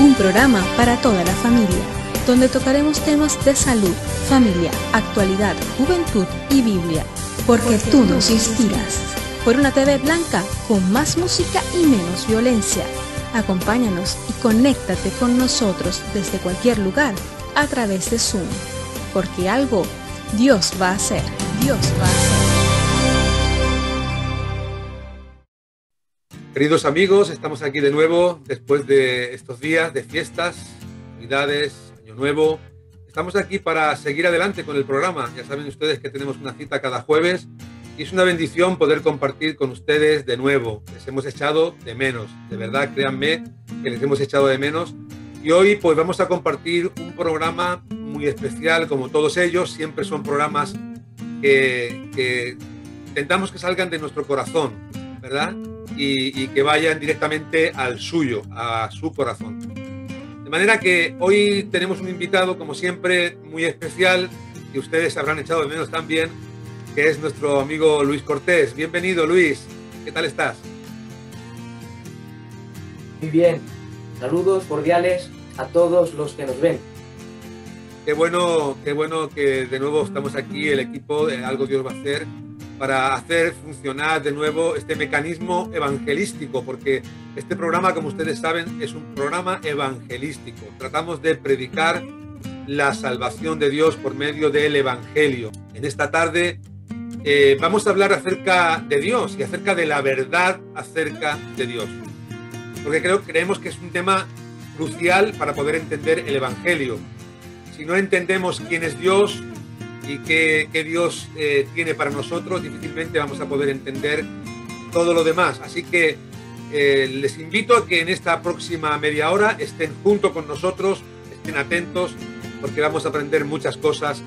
un programa para toda la familia, donde tocaremos temas de salud, familia, actualidad, juventud y Biblia, porque tú nos inspiras. Por una TV blanca con más música y menos violencia. Acompáñanos y conéctate con nosotros desde cualquier lugar a través de Zoom, porque algo Dios va a hacer. Dios va a hacer. Queridos amigos, estamos aquí de nuevo después de estos días de fiestas, Navidades, Año Nuevo. Estamos aquí para seguir adelante con el programa. Ya saben ustedes que tenemos una cita cada jueves y es una bendición poder compartir con ustedes de nuevo. Les hemos echado de menos, de verdad, créanme que les hemos echado de menos. Y hoy pues vamos a compartir un programa muy especial, como todos ellos. Siempre son programas que intentamos que salgan de nuestro corazón, ¿verdad? Y que vayan directamente al suyo, a su corazón. De manera que hoy tenemos un invitado, como siempre, muy especial, que ustedes habrán echado de menos también, que es nuestro amigo Luis Cortés. Bienvenido, Luis. ¿Qué tal estás? Muy bien. Saludos cordiales a todos los que nos ven. Qué bueno que de nuevo estamos aquí, el equipo de Algo Dios va a hacer, para hacer funcionar de nuevo este mecanismo evangelístico, porque este programa, como ustedes saben, es un programa evangelístico. Tratamos de predicar la salvación de Dios por medio del Evangelio. En esta tarde vamos a hablar acerca de Dios y acerca de la verdad acerca de Dios, porque creemos que es un tema crucial para poder entender el Evangelio. Si no entendemos quién es Dios y qué Dios tiene para nosotros, difícilmente vamos a poder entender todo lo demás. Así que les invito a que en esta próxima media hora estén junto con nosotros, estén atentos, porque vamos a aprender muchas cosas.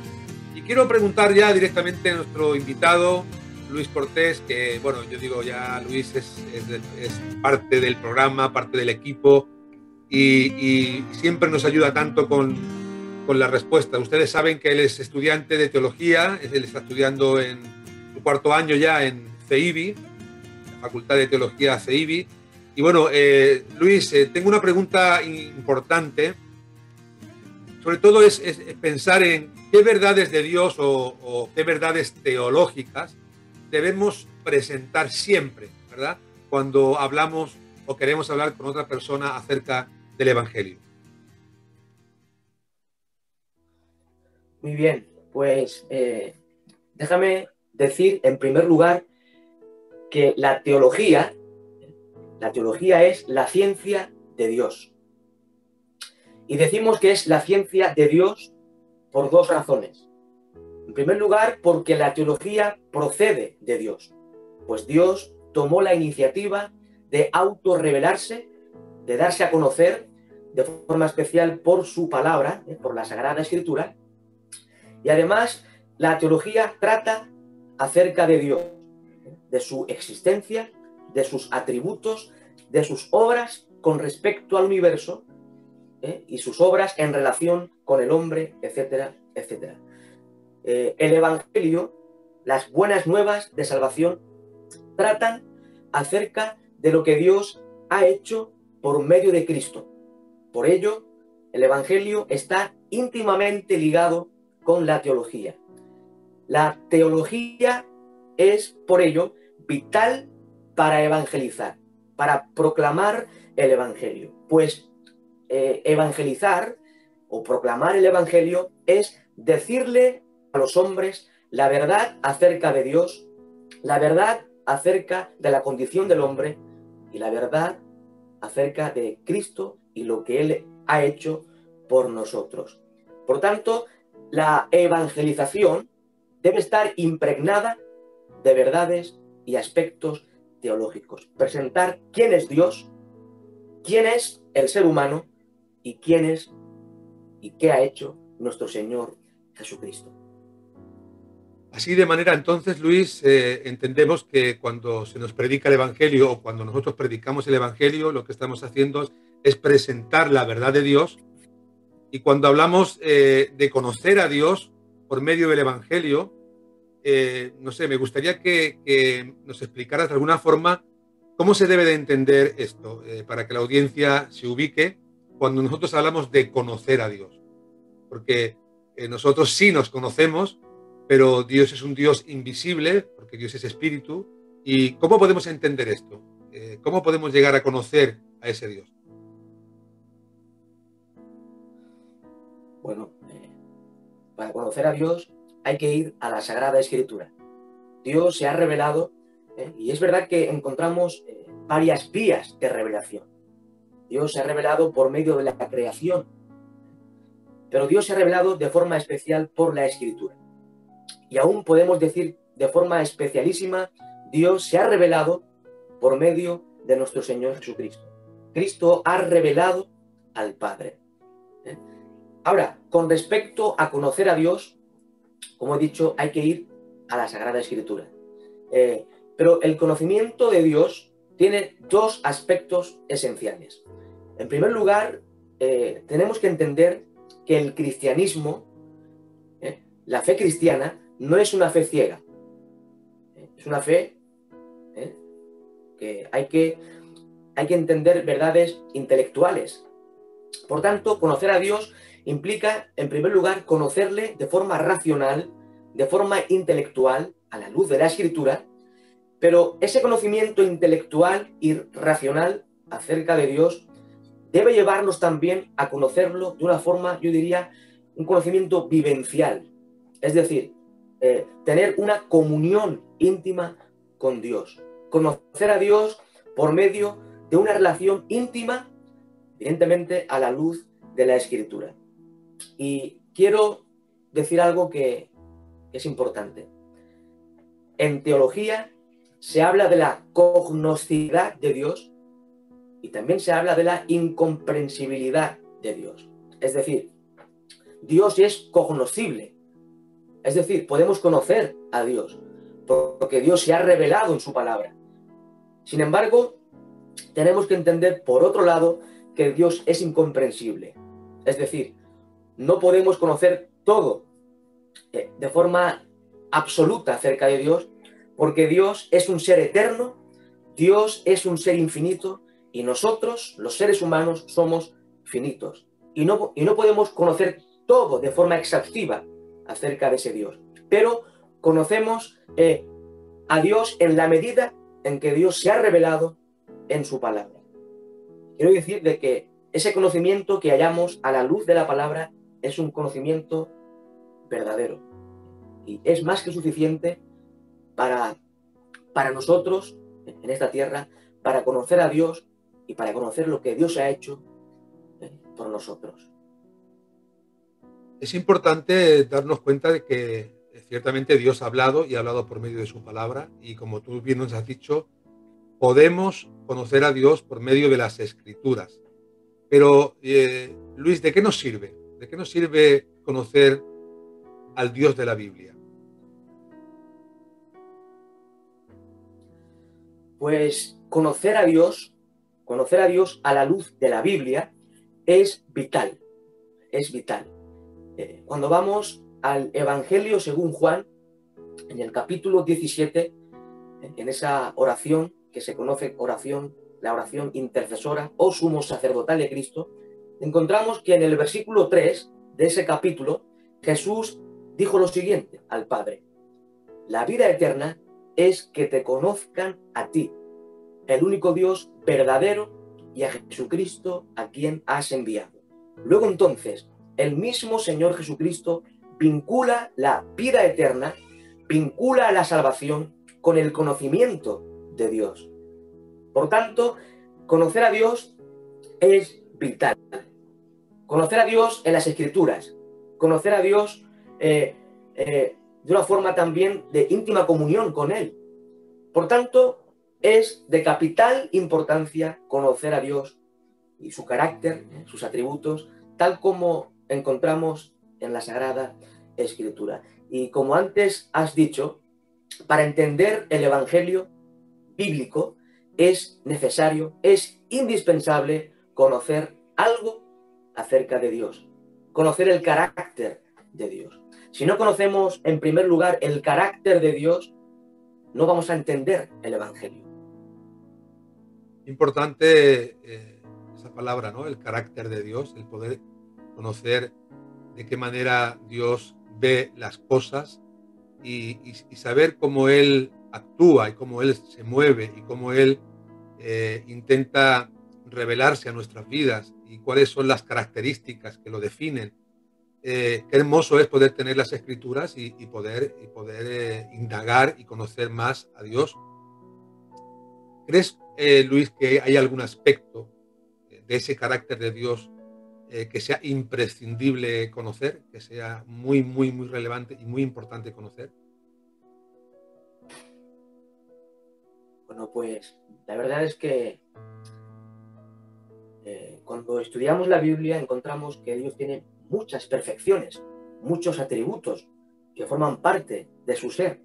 Y quiero preguntar ya directamente a nuestro invitado, Luis Cortés, que bueno, yo digo ya, Luis es parte del programa, parte del equipo, y siempre nos ayuda tanto con la respuesta. Ustedes saben que él es estudiante de teología, él está estudiando en su cuarto año ya en CEIBI, la Facultad de Teología CEIBI. Y bueno, Luis, tengo una pregunta importante. Sobre todo es pensar en qué verdades de Dios o qué verdades teológicas debemos presentar siempre, ¿verdad? Cuando hablamos o queremos hablar con otra persona acerca del Evangelio. Muy bien, pues déjame decir en primer lugar que la teología es la ciencia de Dios. Y decimos que es la ciencia de Dios por dos razones. En primer lugar, porque la teología procede de Dios, pues Dios tomó la iniciativa de autorrevelarse, de darse a conocer de forma especial por su palabra, por la Sagrada Escritura. Y además, la teología trata acerca de Dios, de su existencia, de sus atributos, de sus obras con respecto al universo, y sus obras en relación con el hombre, etcétera, etcétera. El Evangelio, las buenas nuevas de salvación, tratan acerca de lo que Dios ha hecho por medio de Cristo. Por ello, el Evangelio está íntimamente ligado con la teología. La teología es, por ello, vital para evangelizar, para proclamar el Evangelio. Pues evangelizar o proclamar el Evangelio es decirle a los hombres la verdad acerca de Dios, la verdad acerca de la condición del hombre y la verdad acerca de Cristo y lo que Él ha hecho por nosotros. Por tanto, la evangelización debe estar impregnada de verdades y aspectos teológicos. Presentar quién es Dios, quién es el ser humano y quién es y qué ha hecho nuestro Señor Jesucristo. Así de manera, entonces, Luis, entendemos que cuando se nos predica el Evangelio o cuando nosotros predicamos el Evangelio, lo que estamos haciendo es presentar la verdad de Dios. Y cuando hablamos de conocer a Dios por medio del Evangelio, no sé, me gustaría que nos explicaras de alguna forma cómo se debe de entender esto, para que la audiencia se ubique cuando nosotros hablamos de conocer a Dios. Porque nosotros sí nos conocemos, pero Dios es un Dios invisible, porque Dios es espíritu. ¿Y cómo podemos entender esto? ¿Cómo podemos llegar a conocer a ese Dios? Bueno, para conocer a Dios hay que ir a la Sagrada Escritura. Dios se ha revelado, y es verdad que encontramos varias vías de revelación. Dios se ha revelado por medio de la creación, pero Dios se ha revelado de forma especial por la Escritura. Y aún podemos decir de forma especialísima, Dios se ha revelado por medio de nuestro Señor Jesucristo. Cristo ha revelado al Padre. Ahora, con respecto a conocer a Dios, como he dicho, hay que ir a la Sagrada Escritura. Pero el conocimiento de Dios tiene dos aspectos esenciales. En primer lugar, tenemos que entender que el cristianismo, la fe cristiana, no es una fe ciega. Es una fe que hay que entender verdades intelectuales. Por tanto, conocer a Dios implica, en primer lugar, conocerle de forma racional, de forma intelectual, a la luz de la Escritura, pero ese conocimiento intelectual y racional acerca de Dios debe llevarnos también a conocerlo de una forma, yo diría, un conocimiento vivencial. Es decir, tener una comunión íntima con Dios. Conocer a Dios por medio de una relación íntima, evidentemente a la luz de la Escritura. Y quiero decir algo que es importante. En teología se habla de la cognoscibilidad de Dios y también se habla de la incomprensibilidad de Dios. Es decir, Dios es cognoscible. Es decir, podemos conocer a Dios porque Dios se ha revelado en su palabra. Sin embargo, tenemos que entender, por otro lado, que Dios es incomprensible. Es decir, no podemos conocer todo de forma absoluta acerca de Dios, porque Dios es un ser eterno, Dios es un ser infinito, y nosotros, los seres humanos, somos finitos. Y no podemos conocer todo de forma exhaustiva acerca de ese Dios. Pero conocemos a Dios en la medida en que Dios se ha revelado en su palabra. Quiero decir de que ese conocimiento que hallamos a la luz de la palabra es un conocimiento verdadero. Y es más que suficiente para nosotros en esta tierra, para conocer a Dios y para conocer lo que Dios ha hecho por nosotros. Es importante darnos cuenta de que ciertamente Dios ha hablado y ha hablado por medio de su palabra, y como tú bien nos has dicho, podemos conocer a Dios por medio de las Escrituras. Pero, Luis, ¿de qué nos sirve? ¿De qué nos sirve conocer al Dios de la Biblia? Pues conocer a Dios a la luz de la Biblia es vital, es vital. Cuando vamos al Evangelio según Juan, en el capítulo 17, en esa oración que se conoce la oración intercesora o sumo sacerdotal de Cristo, encontramos que en el versículo 3 de ese capítulo, Jesús dijo lo siguiente al Padre: la vida eterna es que te conozcan a ti, el único Dios verdadero, y a Jesucristo a quien has enviado. Luego entonces, el mismo Señor Jesucristo vincula la vida eterna, vincula la salvación con el conocimiento de Dios. Por tanto, conocer a Dios es vital. Conocer a Dios en las Escrituras, conocer a Dios de una forma también de íntima comunión con Él. Por tanto, es de capital importancia conocer a Dios y su carácter, sus atributos, tal como encontramos en la Sagrada Escritura. Y como antes has dicho, para entender el Evangelio bíblico es necesario, es indispensable conocer algo acerca de Dios, conocer el carácter de Dios. Si no conocemos en primer lugar el carácter de Dios, no vamos a entender el Evangelio. Importante esa palabra, ¿no? El carácter de Dios, el poder conocer de qué manera Dios ve las cosas y saber cómo Él actúa y cómo Él se mueve y cómo Él intenta revelarse a nuestras vidas y cuáles son las características que lo definen. Qué hermoso es poder tener las Escrituras y poder indagar y conocer más a Dios. ¿Crees, Luis, que hay algún aspecto de ese carácter de Dios que sea imprescindible conocer, que sea muy, muy, muy relevante y muy importante conocer? Bueno, pues la verdad es que cuando estudiamos la Biblia encontramos que Dios tiene muchas perfecciones, muchos atributos que forman parte de su ser.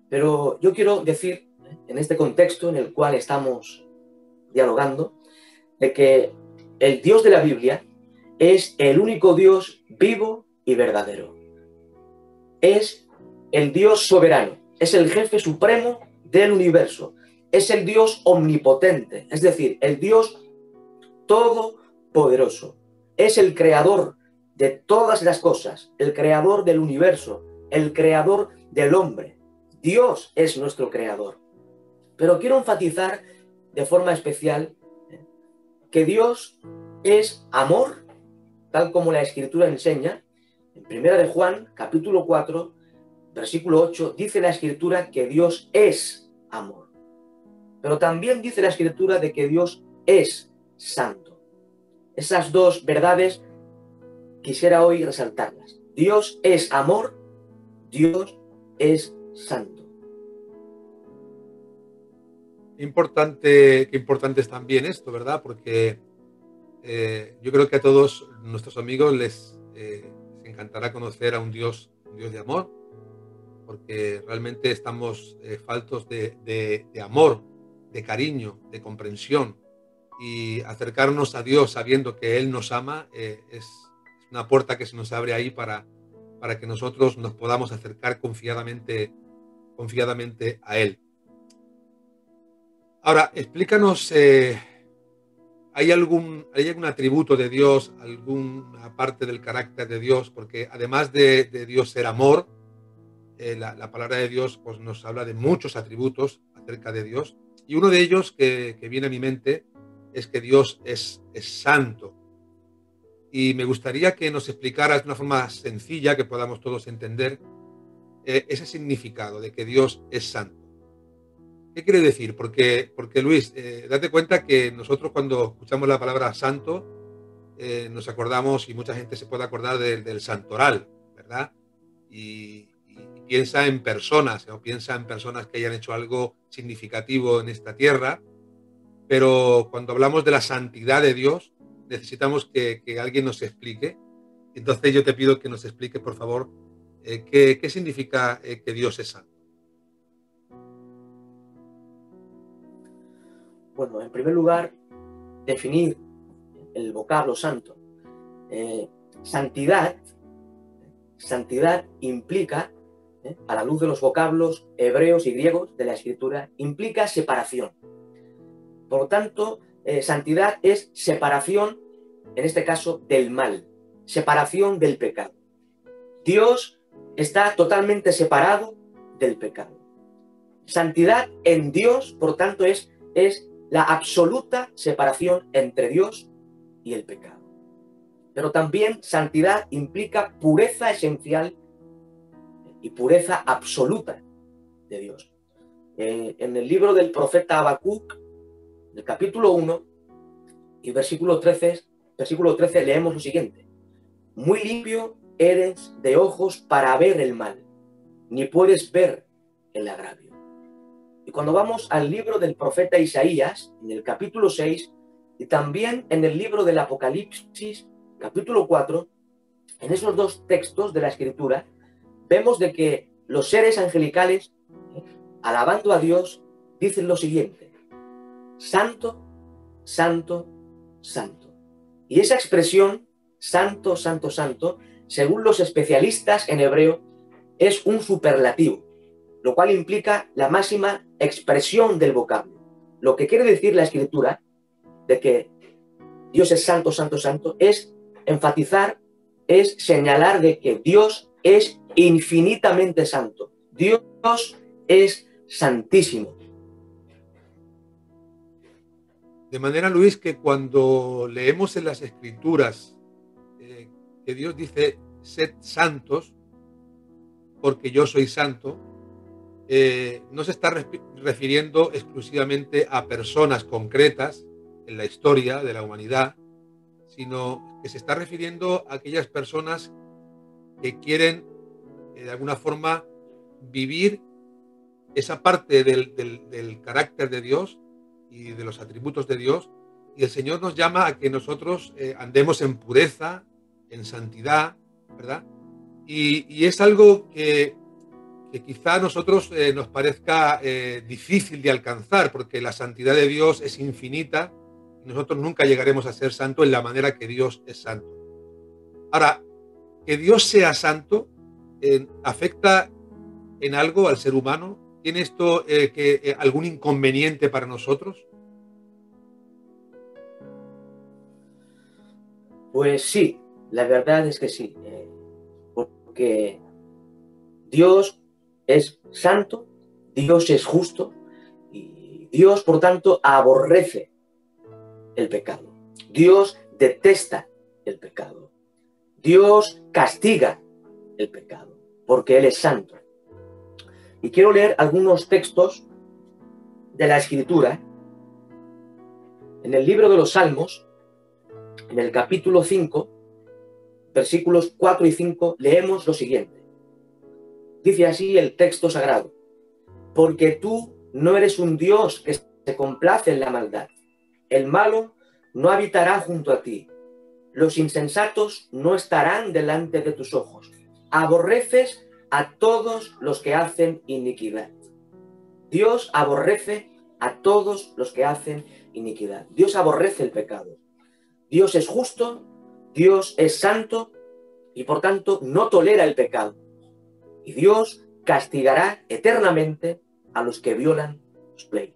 Pero yo quiero decir, en este contexto en el cual estamos dialogando, de que el Dios de la Biblia es el único Dios vivo y verdadero. Es el Dios soberano, es el jefe supremo del universo, es el Dios omnipotente, es decir, el Dios todopoderoso. Es el creador de todas las cosas, el creador del universo, el creador del hombre. Dios es nuestro creador. Pero quiero enfatizar de forma especial que Dios es amor, tal como la Escritura enseña. En 1 de Juan, capítulo 4, versículo 8, dice la Escritura que Dios es amor. Pero también dice la Escritura de que Dios es santo. Esas dos verdades quisiera hoy resaltarlas. Dios es amor, Dios es santo. Qué importante es también esto, ¿verdad? Porque yo creo que a todos nuestros amigos les encantará conocer a un Dios de amor, porque realmente estamos faltos de amor, de cariño, de comprensión. Y acercarnos a Dios sabiendo que Él nos ama es una puerta que se nos abre ahí para que nosotros nos podamos acercar confiadamente a Él. Ahora, explícanos, ¿hay algún atributo de Dios, alguna parte del carácter de Dios? Porque además de Dios ser amor, la palabra de Dios pues, nos habla de muchos atributos acerca de Dios. Y uno de ellos que viene a mi mente es que Dios es santo. Y me gustaría que nos explicaras de una forma sencilla, que podamos todos entender, ese significado de que Dios es santo. ¿Qué quiere decir? Porque Luis, date cuenta que nosotros cuando escuchamos la palabra santo, nos acordamos, y mucha gente se puede acordar del santoral, ¿verdad? Y piensa en personas, o piensa en personas que hayan hecho algo significativo en esta tierra. Pero cuando hablamos de la santidad de Dios, necesitamos que alguien nos explique. Entonces yo te pido que nos explique, por favor, qué significa que Dios es santo. Bueno, en primer lugar, definir el vocablo santo. Santidad implica, a la luz de los vocablos hebreos y griegos de la Escritura, implica separación. Por lo tanto, santidad es separación, en este caso, del mal, separación del pecado. Dios está totalmente separado del pecado. Santidad en Dios, por tanto, es la absoluta separación entre Dios y el pecado. Pero también santidad implica pureza esencial y pureza absoluta de Dios. En el libro del profeta Habacuc, el capítulo 1 y versículo 13 leemos lo siguiente: muy limpio eres de ojos para ver el mal, ni puedes ver el agravio. Y cuando vamos al libro del profeta Isaías, en el capítulo 6, y también en el libro del Apocalipsis, capítulo 4, en esos dos textos de la Escritura, vemos de que los seres angelicales, alabando a Dios, dicen lo siguiente: santo, santo, santo. Y esa expresión, santo, santo, santo, según los especialistas en hebreo, es un superlativo, lo cual implica la máxima expresión del vocablo. Lo que quiere decir la Escritura de que Dios es santo, santo, santo, es enfatizar, es señalar de que Dios es infinitamente santo. Dios es santísimo. De manera, Luis, que cuando leemos en las Escrituras que Dios dice, sed santos, porque yo soy santo, no se está refiriendo exclusivamente a personas concretas en la historia de la humanidad, sino que se está refiriendo a aquellas personas que quieren, de alguna forma, vivir esa parte del carácter de Dios y de los atributos de Dios, y el Señor nos llama a que nosotros andemos en pureza, en santidad, ¿verdad? Y es algo que quizá a nosotros nos parezca difícil de alcanzar, porque la santidad de Dios es infinita y nosotros nunca llegaremos a ser santos en la manera que Dios es santo. Ahora, que Dios sea santo afecta en algo al ser humano. ¿Tiene esto algún inconveniente para nosotros? Pues sí, la verdad es que sí, porque Dios es santo, Dios es justo y Dios, por tanto, aborrece el pecado. Dios detesta el pecado. Dios castiga el pecado, porque Él es santo. Y quiero leer algunos textos de la Escritura. En el libro de los Salmos, en el capítulo 5, versículos 4 y 5, leemos lo siguiente. Dice así el texto sagrado: porque tú no eres un Dios que se complace en la maldad. El malo no habitará junto a ti. Los insensatos no estarán delante de tus ojos. Aborreces a todos los que hacen iniquidad. Dios aborrece a todos los que hacen iniquidad. Dios aborrece el pecado. Dios es justo, Dios es santo y por tanto no tolera el pecado. Y Dios castigará eternamente a los que violan su ley.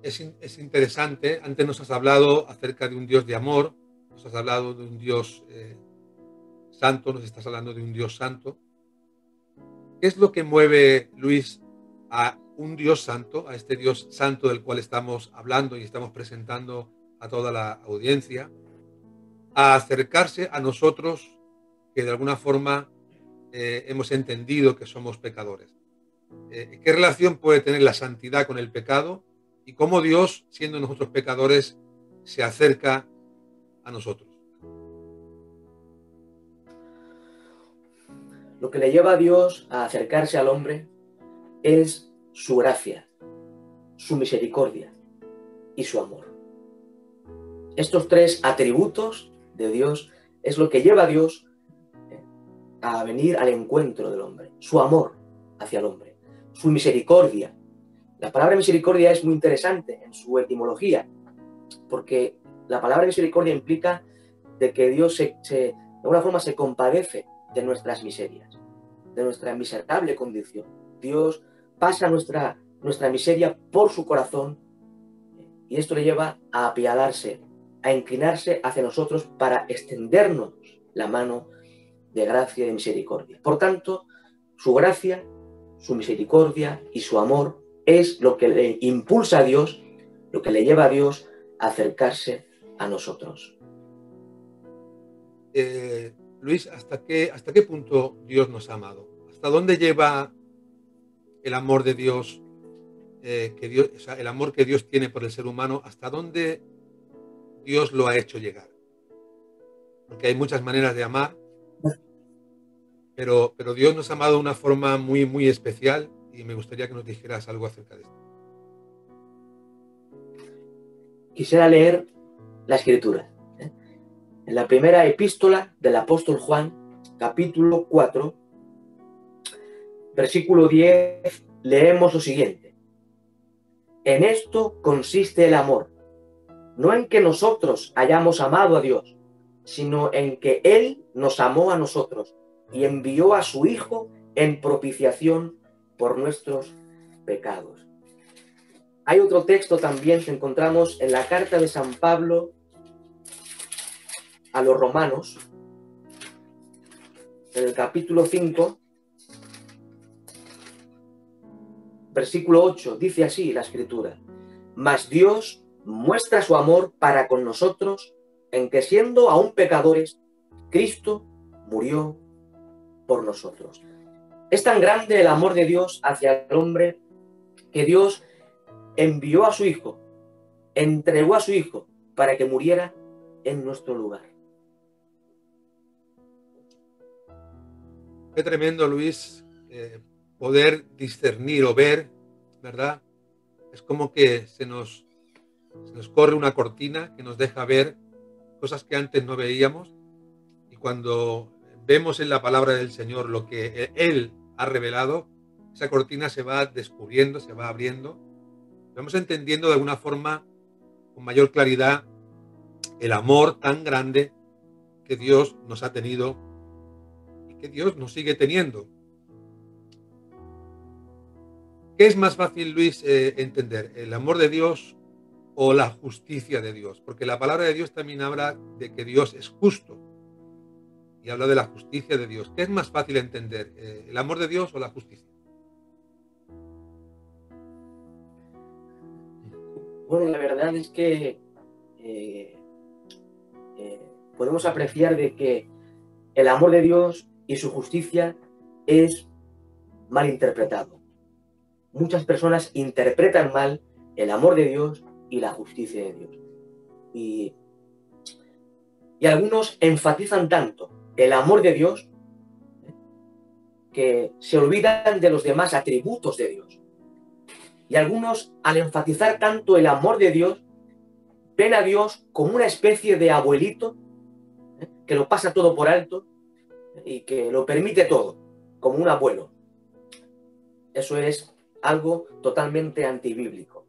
Es interesante. Antes nos has hablado acerca de un Dios de amor, nos has hablado de un Dios santo, nos estás hablando de un Dios santo. ¿Qué es lo que mueve, Luis, a un Dios santo, a este Dios santo del cual estamos hablando y estamos presentando a toda la audiencia, a acercarse a nosotros que de alguna forma hemos entendido que somos pecadores? ¿Qué relación puede tener la santidad con el pecado? Y cómo Dios, siendo nosotros pecadores, se acerca a nosotros. Lo que le lleva a Dios a acercarse al hombre es su gracia, su misericordia y su amor. Estos tres atributos de Dios es lo que lleva a Dios a venir al encuentro del hombre. Su amor hacia el hombre, su misericordia. La palabra misericordia es muy interesante en su etimología, porque la palabra misericordia implica de que Dios de alguna forma se compadece de nuestras miserias, de nuestra miserable condición. Dios pasa nuestra miseria por su corazón y esto le lleva a apiadarse, a inclinarse hacia nosotros para extendernos la mano de gracia y de misericordia. Por tanto, su gracia, su misericordia y su amor es lo que le impulsa a Dios, lo que le lleva a Dios a acercarse a nosotros. Luis, ¿hasta qué punto Dios nos ha amado? ¿Hasta dónde lleva el amor de Dios, el amor que Dios tiene por el ser humano? ¿Hasta dónde Dios lo ha hecho llegar? Porque hay muchas maneras de amar, pero Dios nos ha amado de una forma muy, muy especial y me gustaría que nos dijeras algo acerca de esto. Quisiera leer la Escritura. En la primera epístola del apóstol Juan, capítulo 4, versículo 10, leemos lo siguiente. En esto consiste el amor, no en que nosotros hayamos amado a Dios, sino en que Él nos amó a nosotros y envió a su Hijo en propiciación por nuestros pecados. Hay otro texto también que encontramos en la carta de San Pablo a los romanos, en el capítulo 5, versículo 8, dice así la Escritura: mas Dios muestra su amor para con nosotros en que, siendo aún pecadores, Cristo murió por nosotros. Es tan grande el amor de Dios hacia el hombre que Dios envió a su Hijo, entregó a su Hijo para que muriera en nuestro lugar. Qué tremendo, Luis, poder discernir o ver, ¿verdad? Es como que se nos corre una cortina que nos deja ver cosas que antes no veíamos, y cuando vemos en la palabra del Señor lo que Él ha revelado, esa cortina se va descubriendo, se va abriendo, vamos entendiendo de alguna forma con mayor claridad el amor tan grande que Dios nos ha tenido y que Dios nos sigue teniendo. ¿Qué es más fácil, Luis, entender? ¿El amor de Dios o la justicia de Dios? Porque la palabra de Dios también habla de que Dios es justo y habla de la justicia de Dios. ¿Qué es más fácil entender? ¿El amor de Dios o la justicia? Bueno, la verdad es que podemos apreciar de que el amor de Dios y su justicia es mal interpretado. Muchas personas interpretan mal el amor de Dios y la justicia de Dios. Y algunos enfatizan tanto el amor de Dios que se olvidan de los demás atributos de Dios. Y algunos, al enfatizar tanto el amor de Dios, ven a Dios como una especie de abuelito que lo pasa todo por alto y que lo permite todo, como un abuelo. Eso es algo totalmente antibíblico.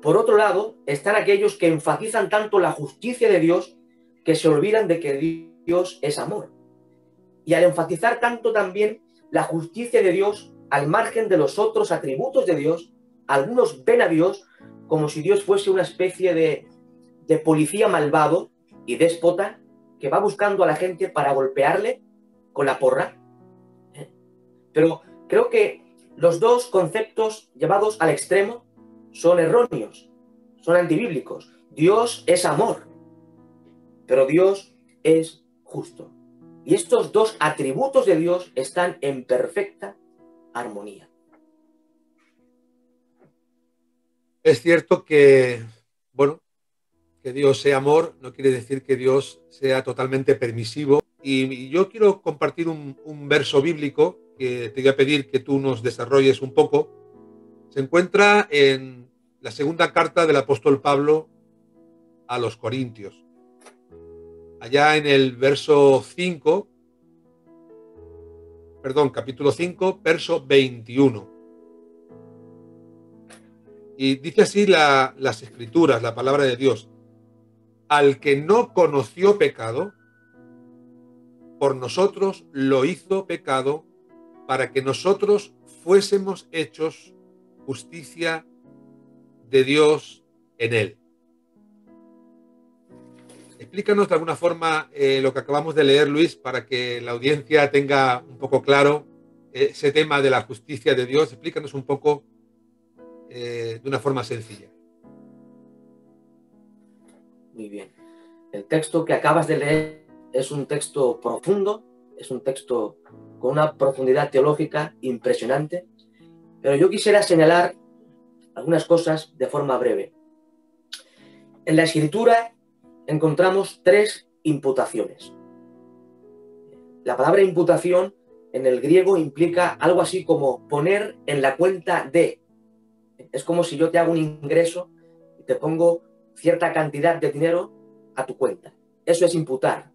Por otro lado, están aquellos que enfatizan tanto la justicia de Dios que se olvidan de que Dios es amor. Y al enfatizar tanto también la justicia de Dios al margen de los otros atributos de Dios, algunos ven a Dios como si Dios fuese una especie de policía malvado y déspota que va buscando a la gente para golpearle con la porra. Pero creo que los dos conceptos llevados al extremo son erróneos, son antibíblicos. Dios es amor, pero Dios es justo. Y estos dos atributos de Dios están en perfecta armonía. Es cierto que, bueno, que Dios sea amor no quiere decir que Dios sea totalmente permisivo. Y yo quiero compartir un verso bíblico que te voy a pedir que tú nos desarrolles un poco. Se encuentra en la segunda carta del apóstol Pablo a los Corintios. Allá en el capítulo 5, verso 21. Y dice así las Escrituras, la palabra de Dios: al que no conoció pecado, por nosotros lo hizo pecado, para que nosotros fuésemos hechos justicia de Dios en él. Explícanos de alguna forma lo que acabamos de leer, Luis, para que la audiencia tenga un poco claro ese tema de la justicia de Dios. Explícanos un poco de una forma sencilla. Muy bien. El texto que acabas de leer es un texto profundo, es un texto con una profundidad teológica impresionante, pero yo quisiera señalar algunas cosas de forma breve. En la Escritura encontramos tres imputaciones. La palabra imputación en el griego implica algo así como poner en la cuenta de. Es como si yo te hago un ingreso y te pongo cierta cantidad de dinero a tu cuenta. Eso es imputar.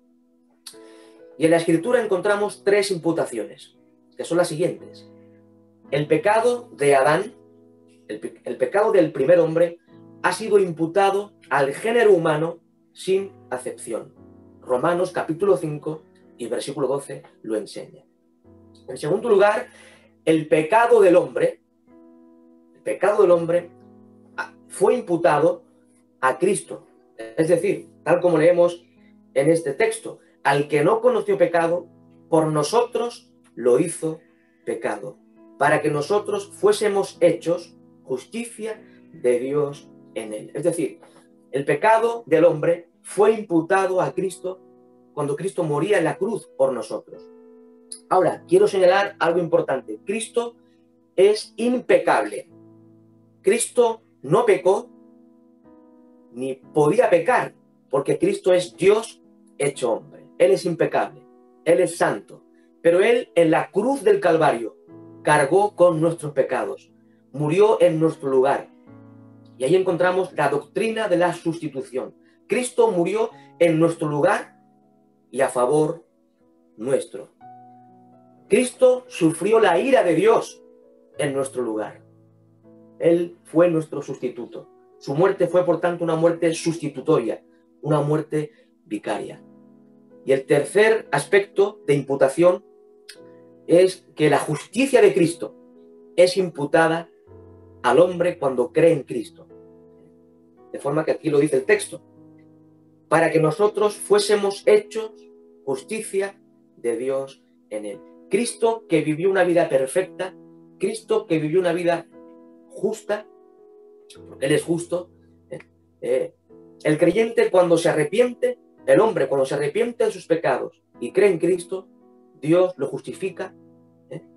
Y en la Escritura encontramos tres imputaciones, que son las siguientes. El pecado de Adán, el pecado del primer hombre, ha sido imputado al género humano sin acepción. Romanos capítulo 5 y versículo 12 lo enseña. En segundo lugar, el pecado del hombre fue imputado a Cristo. Es decir, tal como leemos en este texto, al que no conoció pecado, por nosotros lo hizo pecado, para que nosotros fuésemos hechos justicia de Dios en él. Es decir, el pecado del hombre fue imputado a Cristo cuando Cristo moría en la cruz por nosotros. Ahora, quiero señalar algo importante. Cristo es impecable. Cristo no pecó ni podía pecar, porque Cristo es Dios hecho hombre. Él es impecable, Él es santo. Pero Él en la cruz del Calvario cargó con nuestros pecados, murió en nuestro lugar. Y ahí encontramos la doctrina de la sustitución. Cristo murió en nuestro lugar y a favor nuestro. Cristo sufrió la ira de Dios en nuestro lugar. Él fue nuestro sustituto. Su muerte fue, por tanto, una muerte sustitutoria, una muerte vicaria. Y el tercer aspecto de imputación es que la justicia de Cristo es imputada al hombre cuando cree en Cristo. De forma que aquí lo dice el texto, para que nosotros fuésemos hechos justicia de Dios en él. Cristo que vivió una vida perfecta, Cristo que vivió una vida justa, Él es justo. El creyente cuando se arrepiente, el hombre cuando se arrepiente de sus pecados y cree en Cristo, Dios lo justifica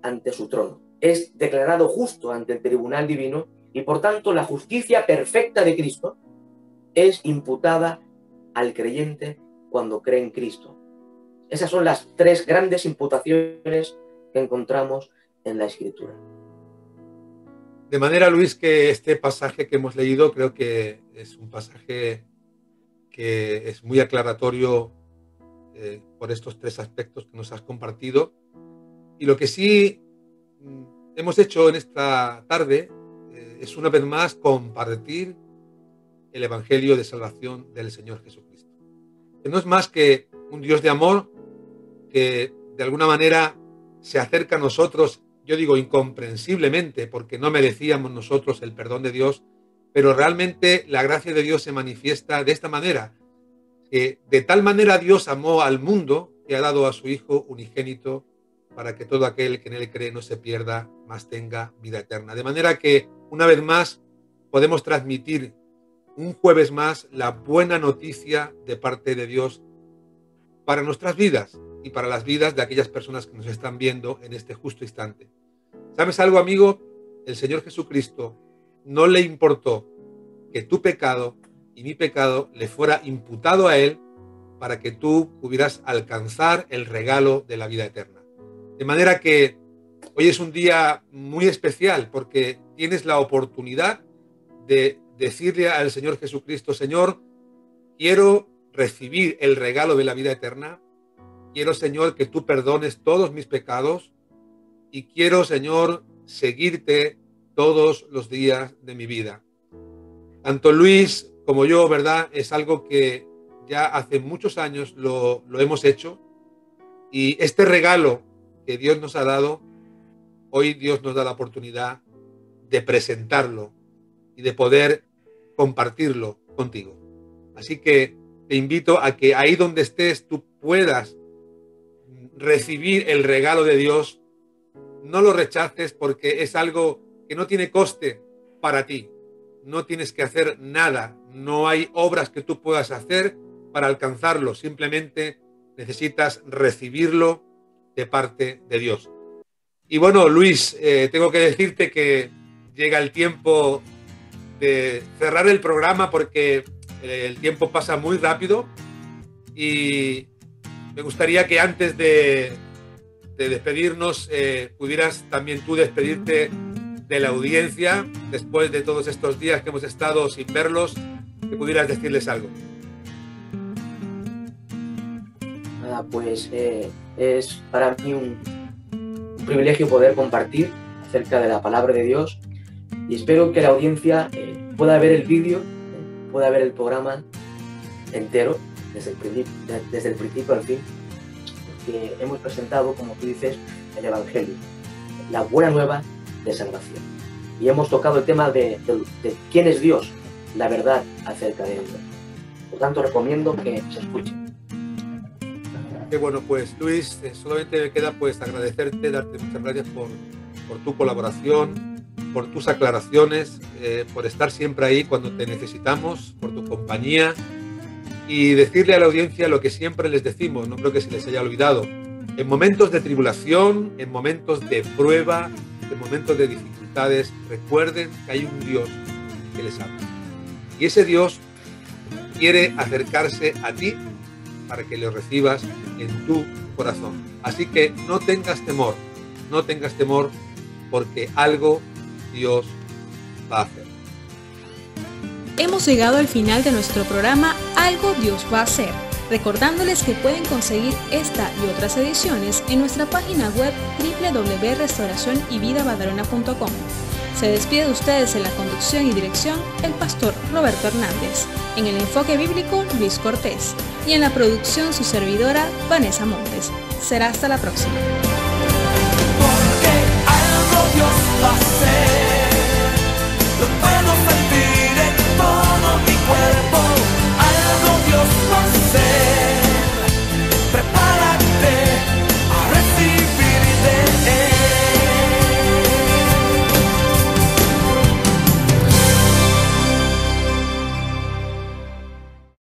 ante su trono. Es declarado justo ante el tribunal divino y por tanto la justicia perfecta de Cristo es imputada al creyente cuando cree en Cristo. Esas son las tres grandes imputaciones que encontramos en la Escritura. De manera, Luis, que este pasaje que hemos leído creo que es un pasaje que es muy aclaratorio por estos tres aspectos que nos has compartido. Y lo que sí hemos hecho en esta tarde es una vez más compartir el Evangelio de salvación del Señor Jesucristo. Que no es más que un Dios de amor que de alguna manera se acerca a nosotros, yo digo incomprensiblemente, porque no merecíamos nosotros el perdón de Dios, pero realmente la gracia de Dios se manifiesta de esta manera, que de tal manera Dios amó al mundo que ha dado a su Hijo unigénito para que todo aquel que en él cree no se pierda, mas tenga vida eterna. De manera que, una vez más, podemos transmitir un jueves más la buena noticia de parte de Dios para nuestras vidas y para las vidas de aquellas personas que nos están viendo en este justo instante. ¿Sabes algo, amigo? El Señor Jesucristo no le importó que tu pecado y mi pecado le fuera imputado a Él para que tú pudieras alcanzar el regalo de la vida eterna. De manera que hoy es un día muy especial porque tienes la oportunidad de decirle al Señor Jesucristo: Señor, quiero recibir el regalo de la vida eterna. Quiero, Señor, que tú perdones todos mis pecados y quiero, Señor, seguirte todos los días de mi vida. Tanto Luis como yo, ¿verdad? Es algo que ya hace muchos años lo hemos hecho y este regalo que Dios nos ha dado, hoy Dios nos da la oportunidad de presentarlo y de poder compartirlo contigo. Así que te invito a que ahí donde estés tú puedas recibir el regalo de Dios. No lo rechaces porque es algo que no tiene coste para ti. No tienes que hacer nada. No hay obras que tú puedas hacer para alcanzarlo. Simplemente necesitas recibirlo de parte de Dios. Y bueno, Luis, tengo que decirte que llega el tiempo de cerrar el programa porque el tiempo pasa muy rápido y me gustaría que antes de despedirnos pudieras también tú despedirte de la audiencia después de todos estos días que hemos estado sin verlos, que pudieras decirles algo. Nada, pues es para mí un privilegio poder compartir acerca de la palabra de Dios y espero que la audiencia pueda ver el vídeo, pueda ver el programa entero desde el principio al fin, que hemos presentado, como tú dices, el Evangelio, la buena nueva de salvación. y hemos tocado el tema de quién es Dios, la verdad acerca de Dios. Por tanto, recomiendo que se escuche. Qué bueno, pues Luis, solamente me queda pues agradecerte, darte muchas gracias por tu colaboración, por tus aclaraciones, por estar siempre ahí cuando te necesitamos, por tu compañía, y decirle a la audiencia lo que siempre les decimos, no creo que se les haya olvidado. En momentos de tribulación, en momentos de prueba, en momentos de dificultades, recuerden que hay un Dios que les ama. Y ese Dios quiere acercarse a ti para que lo recibas en tu corazón. Así que no tengas temor, porque algo Dios va a hacer. Hemos llegado al final de nuestro programa Algo Dios va a hacer, recordándoles que pueden conseguir esta y otras ediciones en nuestra página web www.restauracionyvidabadalona.com. Se despide de ustedes en la conducción y dirección el pastor Roberto Hernández, en el enfoque bíblico Luis Cortés y en la producción su servidora Vanessa Montes. Será hasta la próxima.